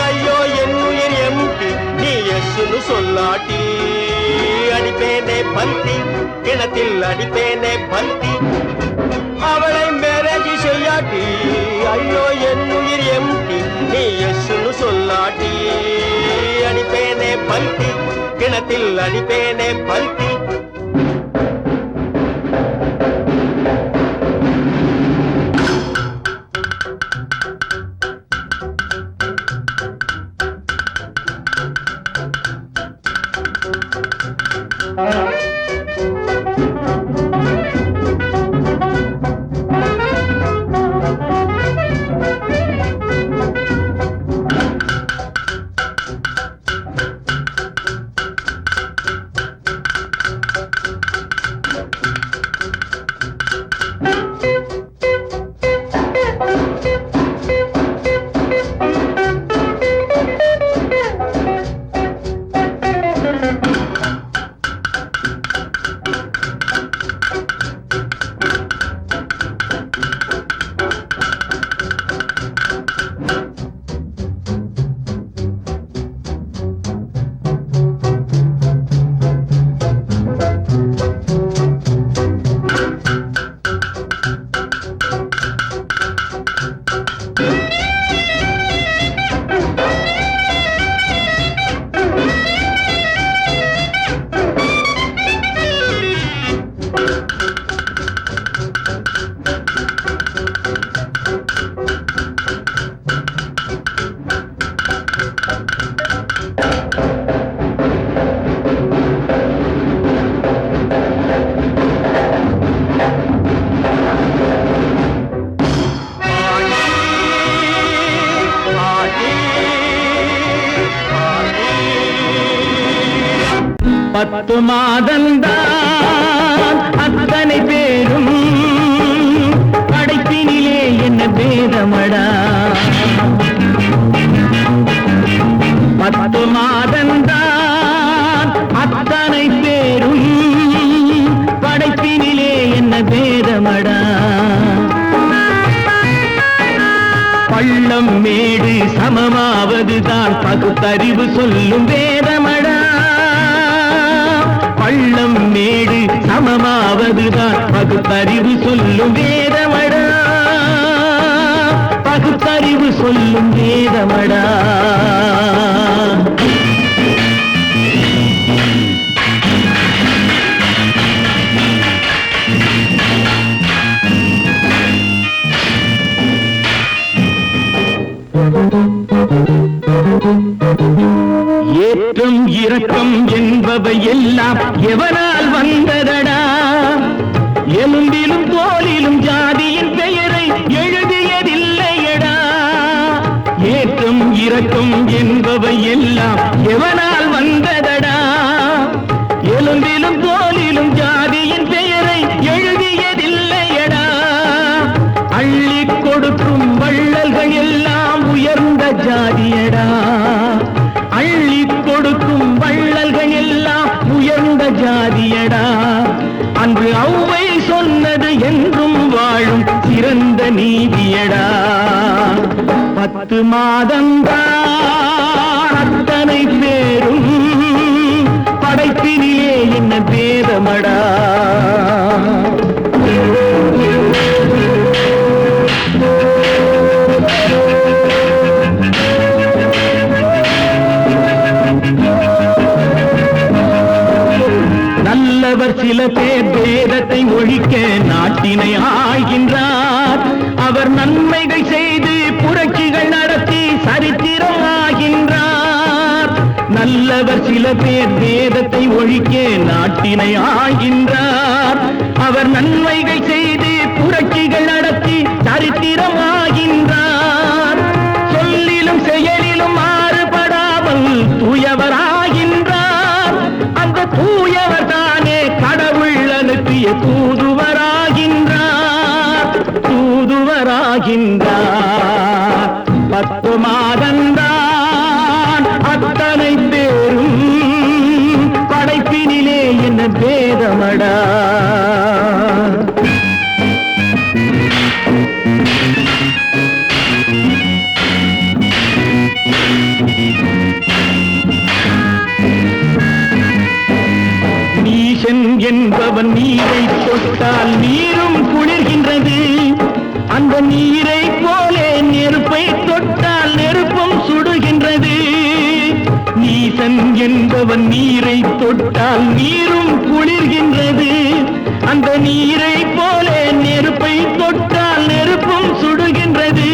Speaker 2: ஐயோ என் உயிர் எம்டி, நீ எஸ்னு சொல்லாட்டி. அடிப்பேனே பல்தி, கிணத்தில் அடிப்பேனே பல்தி. அவளை மேரேஜ் செய்யாட்டி, ஐயோ என் உயிர் எம்டி, நீ எஸ்னு சொல்லாட்டி. அடிப்பேனே பல்தி, கிணத்தில் அடிப்பேனே பல்தி.
Speaker 5: 10 மாதந்தான் அத்தனை பேரும் படைப்பினிலே என்ன பேதமடா 10 மாதந்தான் அத்தனை பேரும் படைப்பினிலே என்ன பேதமடா பள்ளம் மேடு சமமாவதுதான் பகுத்தறிவு சொல்லும் வேதமடா பள்ளம் மேடு சமமாவதுதான் பகுத்தறிவு சொல்லும் வேதமடா பகுத்தறிவு சொல்லும் வேதமடா ஏற்றம் இரக்கம் என்பவை எல்லாம் எவனால் வந்ததடா எலும்பிலும் தோலிலும் ஜாதியின் பெயரை எழுதியதில்லையடா ஏற்றம் இரக்கம் என்பவை எல்லாம் எவனால் வந்ததடா எலும்பிலும் தோலிலும் ஜாதியின் பெயரை எழுதியதில்லையடா அள்ளி கொடுக்கும் வள்ளல்கள் எல்லாம் உயர்ந்த ஜாதியடா அள்ளி கொடுக்கும் வள்ளல்கள் எல்லாம் உயர்ந்த ஜாதியடா அன்று ஔவை சொன்னது என்றும் வாழும் சிறந்த நீதியடா 10 மாதந்தான் அத்தனை பேரும் படைப்பினிலே என்ன பேதமடா நல்லவர் சில பேர் வேதத்தை ஒழிக்க நாட்டினை ஆள்கின்றார் அவர் நன்மைகள் செய்து புரட்சிகள் நடத்தி சரித்திரம் ஆகின்றார் நல்லவர் சில பேர் வேதத்தை ஒழிக்க நாட்டினை ஆள்கின்றார் அவர் நன்மைகள் செய்து புரட்சிகள் நடத்தி சரித்திரம் ஆகின்றார் சொல்லிலும் செயலிலும் மாறுபடாமல் தூயவராகின்றார் அந்த தூயவர் தானே கடவுள் அனுப்பிய தூதுவராகின்றார் 10 மாதந்தான் அத்தனை பேரும் படைப்பினிலே என்ன பேதமடா நீசன் என்பவன் நீரை தொட்டால் நீரும் குளிர்கின்றது அந்த நீரை போலே நெருப்பை தொட்டால் நெருப்பும் சுடுகின்றது நீசன் என்பவன் நீரை தொட்டால் நீரும் குளிர்கின்றது அந்த நீரை போலே நெருப்பை தொட்டால் நெருப்பும் சுடுகின்றது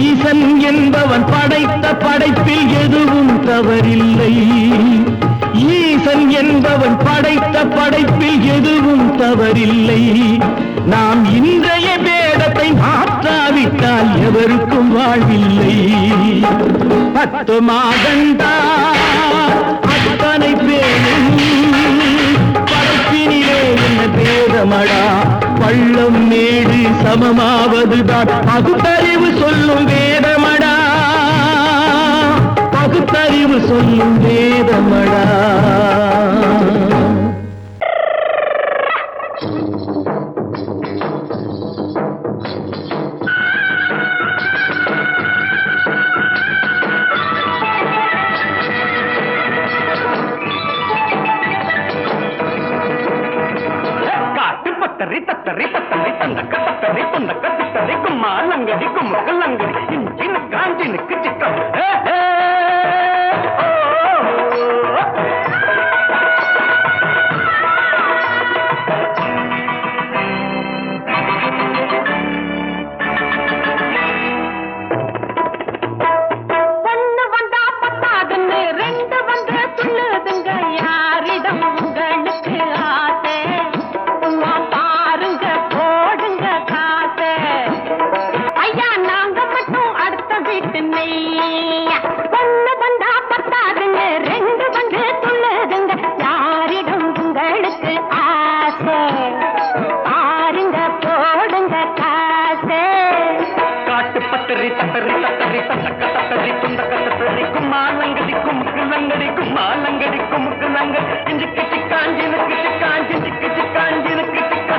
Speaker 5: ஈசன் என்பவன் படைத்த படைப்பில் எதுவும் தவறில்லை ஈசன் என்பவன் படைத்த படைப்பில் எதுவும் தவறில்லை நாம் இன்றைய வேதத்தை மாற்றாவிட்டால் எவருக்கும் வாழ்வில்லை 10 மாதந்தான் அத்தனை பேரும் படைப்பினிலே என்ன பேதமடா பள்ளம் மேடு சமமாவதுதான் பகுத்தறிவு சொல்லும் வேதமடா பகுத்தறிவு சொல்லும் வேதமடா
Speaker 6: தத்தரி தந்த கத்தரி துந்த கத்தரி கும்மா லங்கடி கும்முக்கு லங்கடி இஞ்சின காஞ்சினுக்கு சிக்கம் கும்மாலங்கடி கும்முக்குலங்கடி கும்மாலங்கடி கும்முக்குலங்க இஞ்சிக்கு சிக்காஞ்சினுக்கு சிக்காஞ்சி சிக்கு சிக்காஞ்சினுக்கு சிக்கா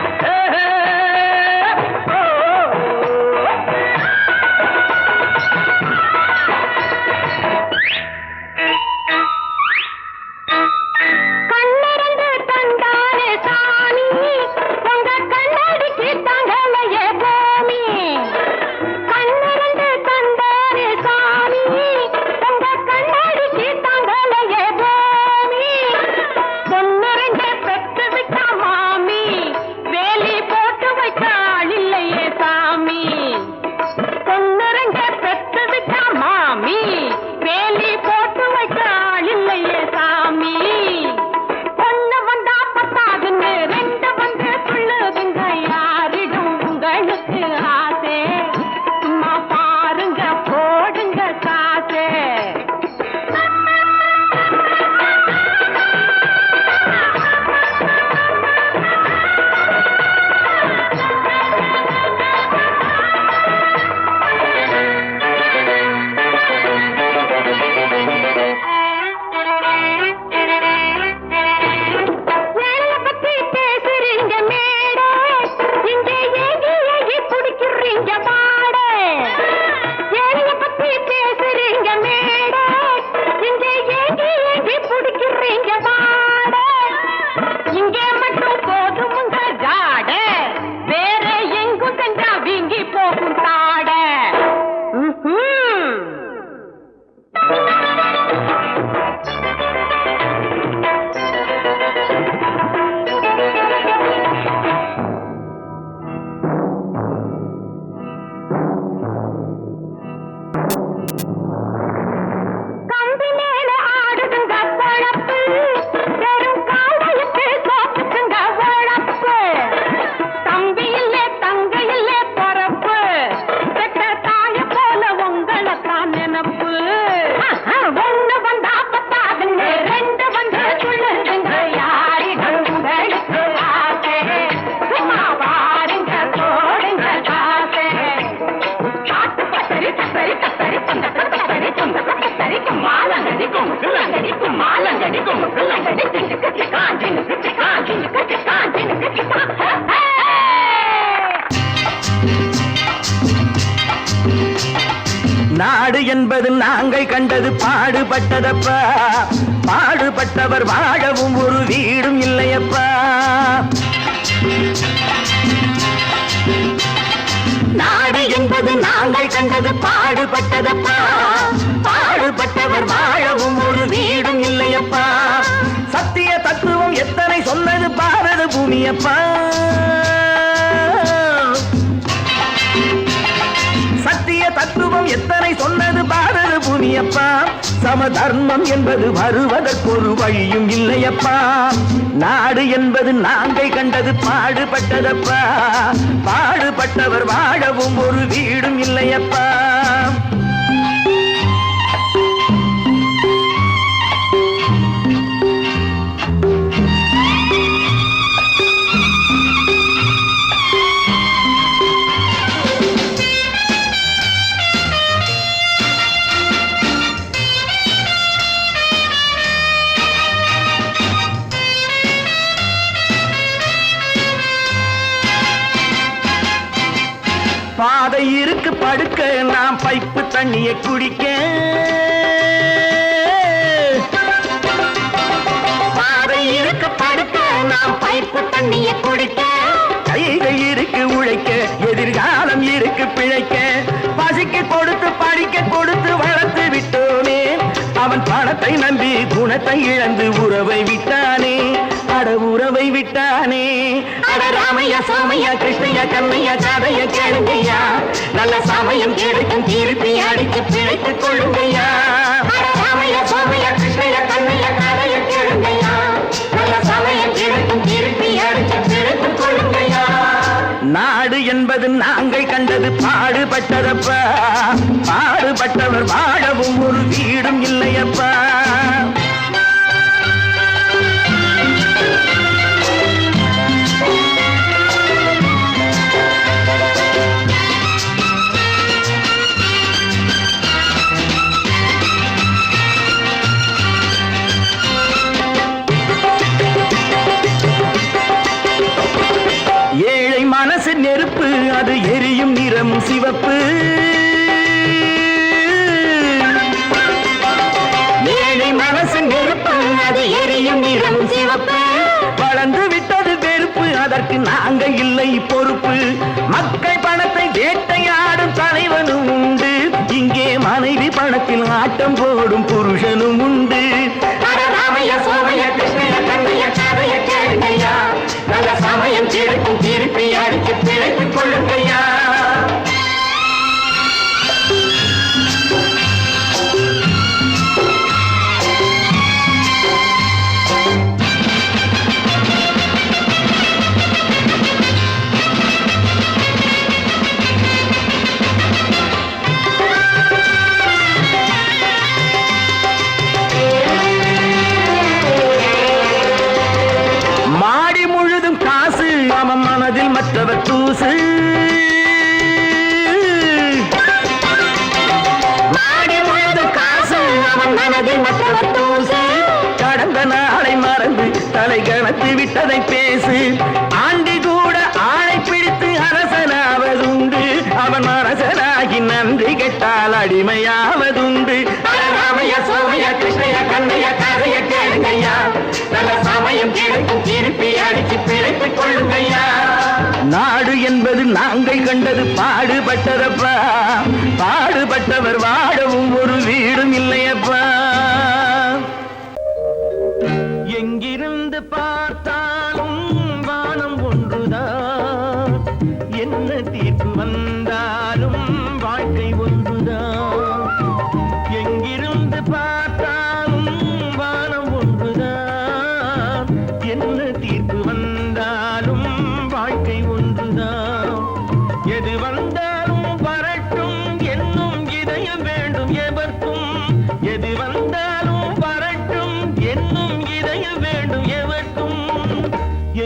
Speaker 5: நாடு என்பது நாங்கள் கண்டது பாடுபட்டதப்பா, பாடுபட்டவர் வாழவும் ஒரு வீடும் இல்லையப்பா. நாடு என்பது நாங்கள் கண்டது பாடுபட்டதப்பா, பாடுபட்டவர் வாழவும் ஒரு வீடும் இல்லையப்பா. சத்திய தத்துவம் எத்தனை சொன்னது பாரத பூமியப்பா. சத்திய தத்துவம் எத்தனை சொன்னது பாரத பூமியப்பா. சமதர்மம் என்பது வருவதற்கொரு வழியும் இல்லையப்பா. நாடு என்பது நாங்கள் கண்டது பாடுபட்டதப்பா, பாடுபட்டவர் வாழவும் ஒரு வீடும் இல்லையப்பா. பாதை இருக்கு படுக்க, நாம் பைப்பு தண்ணியை குடிக்க. பாதை இருக்கு படுக்க, நாம் பைப்பு தண்ணியை குடிக்க. கைகள் இருக்கு உழைக்க, எதிர்காலம் இருக்கு பிழைக்க. பசிக்கு கொடுத்து படிக்க கொடுத்து வளர்த்து விட்டோனே, அவன் பணத்தை நம்பி குணத்தை இழந்து உறவை விட்டானே. அட உறவை விட்டானே. அட ராமையா சோமையா கிருஷ்ணையா கண்ணையா கதைய கேளுங்கய்யா, நல்ல சமயம் கிடைக்கும் திருப்பி அடித்து பிழைத்துக் கொள்ளுங்கய்யா. அட ராமையா சோமையா கிருஷ்ணையா கண்ணையா கதைய கேளுங்கய்யா, நல்ல சமயம் கிடைக்கும் திருப்பி அடித்து பிழைத்துக் கொள்ளுங்கய்யா. நாடு என்பது நாங்கள் கண்டது பாடுபட்டதப்பா, பாடுபட்டவர் வாழவும் ஒரு வீடும் இல்லையப்பா. அது எரியும் நிறம் சிவப்பு. ஏழை மனசு நெருப்பு, அது எரியும் நிறம் சிவப்பு. வளர்ந்து விட்டது வெறுப்பு, அதற்கு நாங்க இல்லை பொறுப்பு. மக்கள் பணத்தை வேட்டையாடும் தலைவனும் உண்டு, இங்கே மனைவி பணத்தில் ஆட்டம் போடும் புருஷனும் உண்டு. ராமைய சோமைய கிருஷ்ணய கண்ணைய கதைய கேளுங்கய்யா, நல்ல சமயம் கிடைக்கும் திருப்பி அடிச்சு பிழைத்துக் கொள்ளுங்கய்யா. மனதில் மற்றவர் தூசு, மாடி முழுது காசு, அவன் மனதில் மற்றவர் தூசு. கடந்த நாளை மறந்து தலை கணத்து விட்டதை பேசு. ஆண்டி கூட ஆளை பிடித்து அரசனாவதுண்டு, அவன் அரசனாகி நன்றி கெட்டால் அடிமையாவதுண்டு. ராமைய சோமைய கிருஷ்ணய கண்ணைய கதைய கேளுங்கய்யா, நல்ல சமயம் கிடைக்கும் திருப்பி அடிச்சு பிழைத்துக் கொள்ளுங்கய்யா. நாடு என்பது நாங்கள் கண்டது பாடுபட்டதப்பா, பாடுபட்டவர் வாடவும் ஒரு வீடும் இல்லையப்பா. எங்கிருந்து பார்த்தாலும் வானம் ஒன்றுதான், என்ன தீர்ப்பு வந்தாலும் வாழ்க்கை ஒன்றுதான். எங்கிருந்து பார்த்தாலும் வானம் ஒன்றுதான், என்ன தீர்ப்பு வந்தாலும் வாழ்க்கை ஒன்றுதான். எது வந்தாலும் வரட்டும் என்னும் இதயம் வேண்டும் எவர்க்கும், எது வந்தாலும் வரட்டும் என்னும் இதயம் வேண்டும் எவர்க்கும்.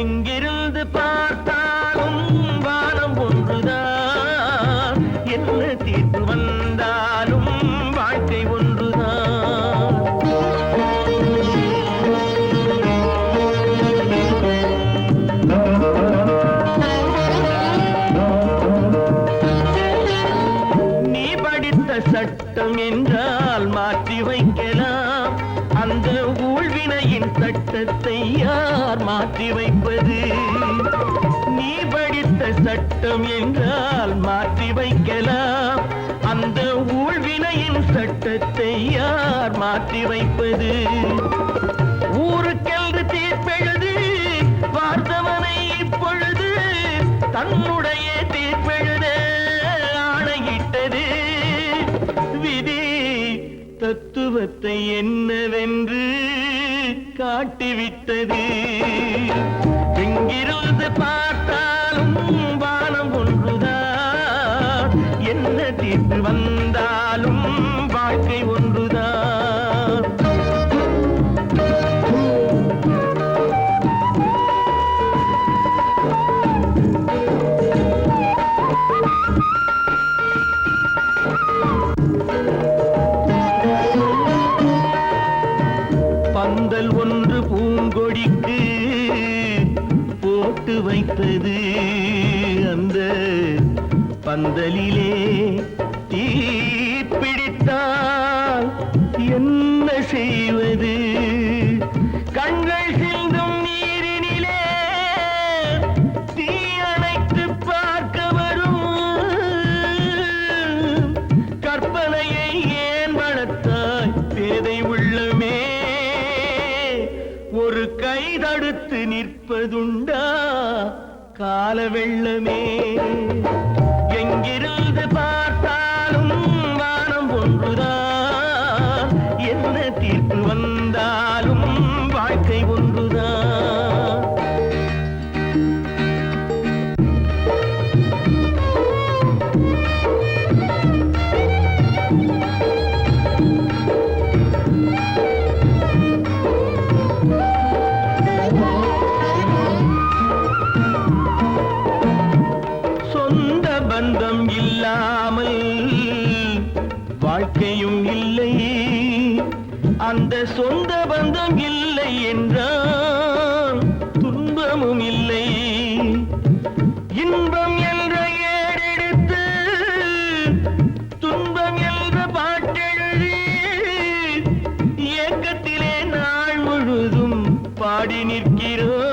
Speaker 5: எங்கிருந்து பார்த்தாலும் வானம் ஒன்றுதான், என்ன தீர்ப்பு வந்தாலும் வாழ்க்கை ஒன்றுதான். நீ படித்த சட்டம் என்றால் மாற்றி வைக்கலாம், அந்த ஊழ்வினையின் சட்டத்தை யார் மாற்றி வைப்பது? நீ படித்த சட்டம் என்றால் மாற்றி வைக்கலாம், அந்த ஊழ்வினையின் சட்டத்தை யார் மாற்றி வைப்பது? ஊருக்கென்று தீர்ப்பெழுது பார்த்தவனை இப்பொழுது தன்னுடைய தீர்ப்பெழுத ஆணையிட்டது விதி. தத்துவத்தை என்னவென்று காட்டிவிட்டது. எங்கிருந்து பார்த்தாலும் வானம் ஒன்றுதான், என்ன தீர்ப்பு வந்தாலும் வாழ்க்கை ஒன்றுதான். பந்தல் ஒன்று பூங்கொடிக்கு போட்டு வைத்தது, அந்த பந்தலிலே தீ பிடித்தால் என்ன செய்வது? கண்கள் சிந்தும் நீரினிலே தீ அணைத்து பார்க்க வரும், கற்பனையை ஏன் வளர்த்தாய் பேதை உள்ளமே? ஒரு கை தடுத்து நிற்பதுண்டா கால வெள்ளமே? எங்கிருந்து பார்த்தாலும் வானம் ஒன்றுதான், என்ன தீர்ப்பு வந்தாலும் வாழ்க்கை ஒன்றுதான். பந்தம் இல்லாமல் வாழ்க்கையும் இல்லை, அந்த சொந்த பந்தம் இல்லை என்றால் துன்பமும் இல்லை. இன்பம் என்ற ஏடு பாடி நிற்கிறோம்